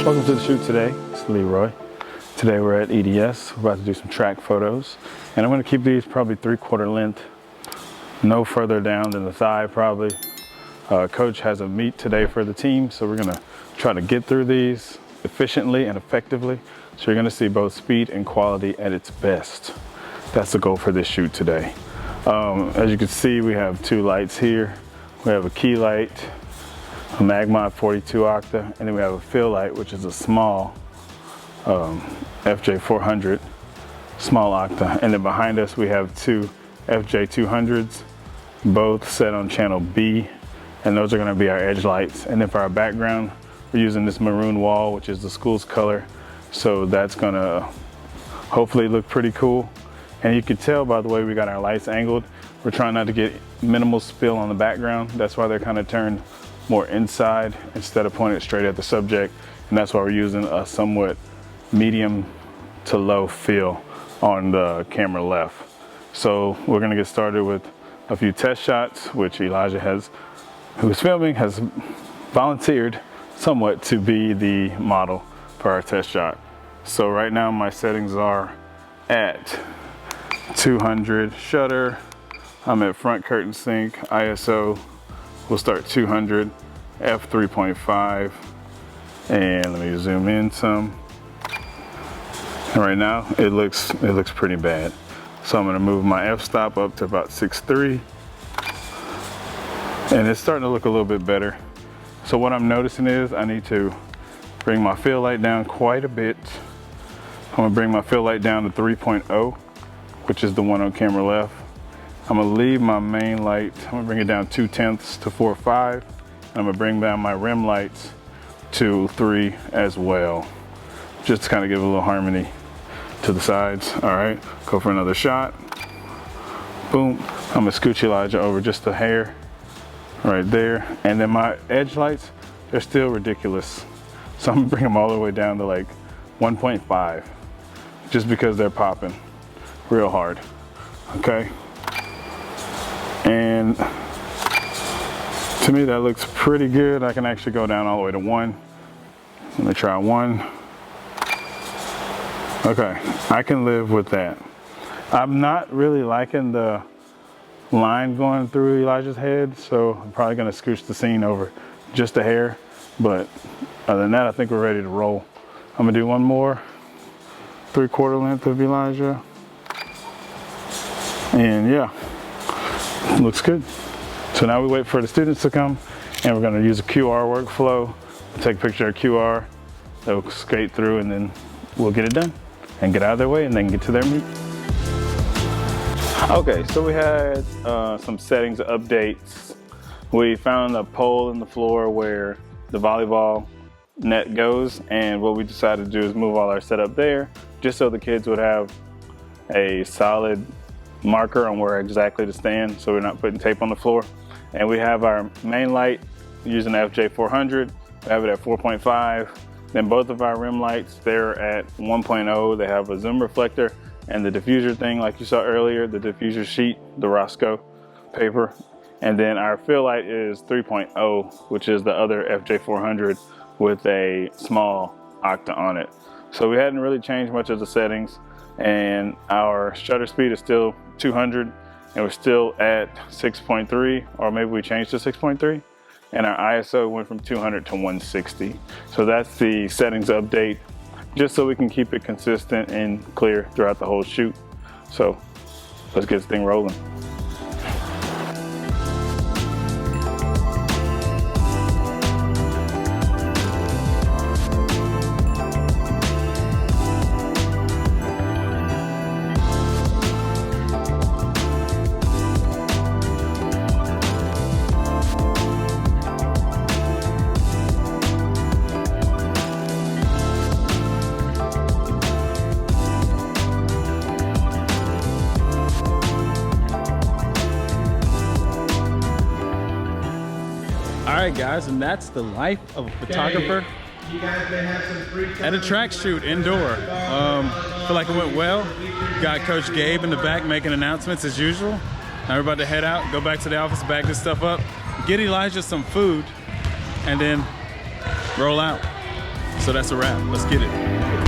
Welcome to the shoot today. It's Leroy. Today we're at EDS. We're about to do some track photos. And I'm going to keep these probably 3/4 length. No further down than the thigh probably. Coach has a meet today for the team, so we're going to try to get through these efficiently and effectively. So you're going to see both speed and quality at its best. That's the goal for this shoot today. As you can see, we have two lights here. We have a key light, a Magma 42 octa, and then we have a fill light, which is a small FJ400 small octa. And then behind us we have two FJ200s, both set on channel B, and those are going to be our edge lights. And then for our background, we're using this maroon wall, which is the school's color, so that's going to hopefully look pretty cool. And you can tell by the way we got our lights angled, we're trying not to get minimal spill on the background. That's why they're kind of turned more inside instead of pointed straight at the subject. And that's why we're using a somewhat medium to low fill on the camera left. So we're gonna get started with a few test shots, which Elijah who's filming, has volunteered somewhat to be the model for our test shot. So right now my settings are at 200 shutter. I'm at front curtain sync. ISO, we'll start 200, f3.5, and let me zoom in some. And right now it looks pretty bad. So I'm gonna move my f-stop up to about 6.3, and it's starting to look a little bit better. So what I'm noticing is I need to bring my fill light down quite a bit. I'm gonna bring my fill light down to 3.0, which is the one on camera left. I'm gonna leave my main light, I'm gonna bring it down 2/10 to 4.5. I'm gonna bring down my rim lights to 3 as well, just to kind of give a little harmony to the sides. All right, go for another shot. Boom. I'm gonna scooch Elijah over just a hair right there. And then my edge lights, they're still ridiculous. So I'm gonna bring them all the way down to like 1.5, just because they're popping real hard, okay? And to me that looks pretty good. I can actually go down all the way to 1. Let me try 1. Okay, I can live with that. I'm not really liking the line going through Elijah's head, so I'm probably gonna scooch the scene over just a hair. But other than that, I think we're ready to roll. I'm gonna do one more 3/4 length of Elijah. And yeah, looks good. So now we wait for the students to come, and we're gonna use a QR workflow. Take a picture of QR, they'll skate through, and then we'll get it done and get out of their way and then get to their meet. Okay, so we had some settings updates. We found a pole in the floor where the volleyball net goes, and what we decided to do is move all our setup there, just so the kids would have a solid marker on where exactly to stand, so we're not putting tape on the floor. And we have our main light using the FJ400. We have it at 4.5. Then both of our rim lights, they're at 1.0. They have a zoom reflector and the diffuser thing like you saw earlier, the diffuser sheet, the Roscoe paper. And then our fill light is 3.0, which is the other FJ400 with a small octa on it. So we hadn't really changed much of the settings, and our shutter speed is still 200, and we're still at 6.3, or maybe we changed to 6.3, and our ISO went from 200 to 160. So that's the settings update, just so we can keep it consistent and clear throughout the whole shoot. So let's get this thing rolling. All right, guys, and that's the life of a photographer at a track shoot indoor. Feel like it went well. Got Coach Gabe in the back making announcements as usual. Now we're about to head out, go back to the office, bag this stuff up, get Elijah some food, and then roll out. So that's a wrap. Let's get it.